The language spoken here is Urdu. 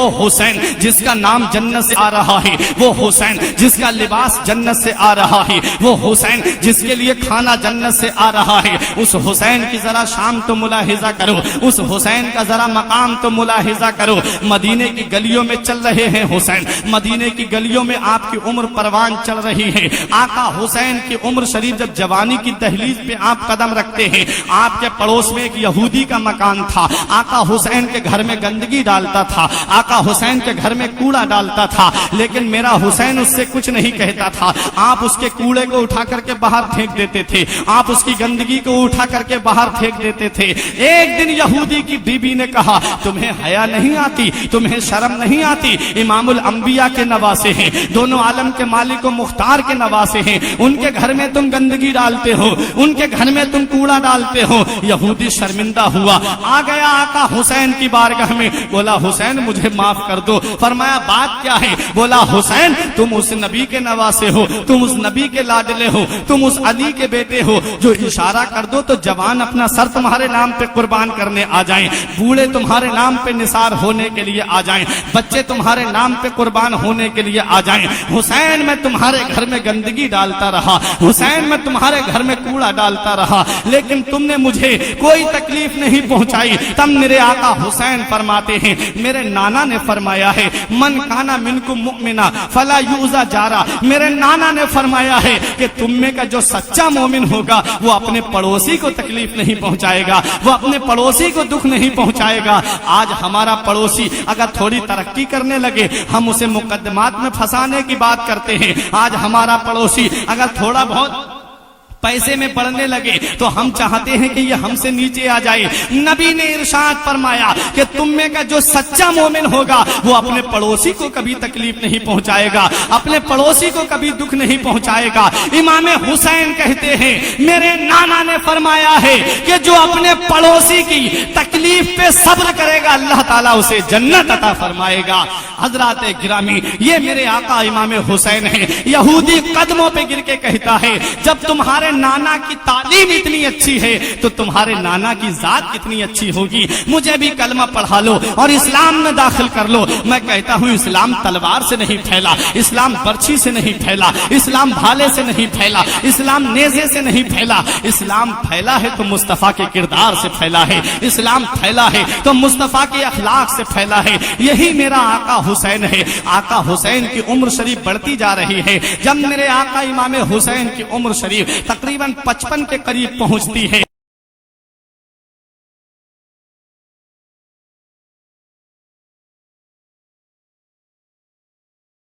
وہ حسین جس کا نام جنت سے آ رہا ہے، وہ حسین جس کا لباس جنت سے آ رہا ہے، وہ حسین جس کے لیے کھانا جنت سے آ رہا ہے، اس حسین کی ذرا شام تو ملاحظہ کرو، اس حسین کا ذرا مقام تو ملاحظہ کرو۔ مدینے کی گلیوں میں چل رہے ہیں حسین، مدینے کی گلیوں میں آپ کی عمر پروان چل رہی ہے۔ آقا حسین کی عمر شریف جب جوانی کی دہلیز پہ آپ قدم رکھتے ہیں، آپ کے پڑوس میں ایک یہودی کا مکان تھا، آقا حسین کے گھر میں گندگی ڈالتا تھا، آقا حسین کے گھر میں کوڑا ڈالتا تھا، لیکن میرا حسین اس سے کچھ نہیں کہتا تھا۔ آپ اس کے کوڑے کو اٹھا کر کے باہر پھینک دیتے تھے، آپ اس کی گندگی کو اٹھا کر کے باہر پھینک دیتے تھے۔ ایک دن یہودی کی بیوی نے کہا، تمہیں حیا نہیں آتی، تمہیں شرم نہیں آتی؟ امام الانبیاء کے نواسے ہیں، دونوں عالم کے مالک و مختار کے نواسے ہیں، ان کے گھر میں تم گندگی ڈالتے ہو، ان کے گھر میں تم کوڑا ڈالتے ہو۔ یہودی شرمندہ ہوا، آ گیا آقا حسین کی بارگاہ میں، بولا حسین مجھے معاف کر دو۔ فرمایا بات کیا ہے؟ بولا حسین تم اس نبی کے نواسے ہو، تم اس نبی کے لاڈلے ہو، تم اس علی کے بیٹے ہو، جو اشارہ کر دو تو جوان اپنا سر تمہارے نام پہ قربان کرنے آ جائیں، بوڑھے تمہارے نام پہ نثار ہونے کے لیے آ جائیں، بچے تمہارے نام پہ قربان ہونے کے لیے آ جائیں۔ حسین میں تمہارے گھر میں گندگی ڈالتا رہا، حسین میں تمہارے گھر میں کوڑا ڈالتا رہا، لیکن تم نے مجھے کوئی تکلیف نہیں پہنچائی۔ تب میرے آقا حسین فرماتے ہیں، میرے نانا نے فرمایا ہے، من کانا منکم مؤمنا فلا یؤذى جارا، میرے نانا نے فرمایا ہے کہ تم میں کا جو سچا مومن ہوگا وہ اپنے پڑوسی کو تکلیف نہیں پہنچائے گا، وہ اپنے پڑوسی کو دکھ نہیں پہنچائے گا۔ آج ہمارا پڑوسی اگر تھوڑی ترقی کرنے لگے ہم اسے مقدمات میں پھنسانے کی بات کرتے ہیں، آج ہمارا پڑوسی اگر تھوڑا بہت پیسے میں بڑھنے لگے تو ہم چاہتے ہیں کہ یہ ہم سے نیچے آ جائے۔ نبی نے ارشاد فرمایا کہ تم میں کا جو سچا مومن ہوگا وہ اپنے پڑوسی کو کبھی تکلیف نہیں پہنچائے گا، اپنے پڑوسی کو کبھی دکھ نہیں پہنچائے گا۔ امام حسین کہتے ہیں میرے نانا نے فرمایا ہے کہ جو اپنے پڑوسی کی تکلیف پہ صبر کرے گا اللہ تعالیٰ اسے جنت عطا فرمائے گا۔ حضرات گرامی، یہ میرے آقا امام حسین ہیں۔ یہودی قدموں پہ گر کے کہتا ہے جب تمہارے نانا کی تعلیم اتنی اچھی ہے تو تمہارے نانا کی ذات کتنی اچھی ہوگی، مجھے بھی کلمہ پڑھا لو اور اسلام میں داخل کر لو۔ میں کہتا ہوں اسلام تلوار سے نہیں پھیلا، اسلام برچھی سے نہیں پھیلا، اسلام بھالے سے نہیں پھیلا، اسلام نیزے سے نہیں پھیلا، اسلام پھیلا ہے تو مصطفیٰ کے کردار سے پھیلا ہے، اسلام پھیلا ہے تو مصطفیٰ کے اخلاق سے پھیلا ہے۔ یہی میرا آقا حسین ہے۔ آقا حسین کی عمر شریف بڑھتی جا رہی ہے۔ جب میرے آقا امام حسین کی عمر شریف تقریباً 55 کے قریب پہنچتی ہے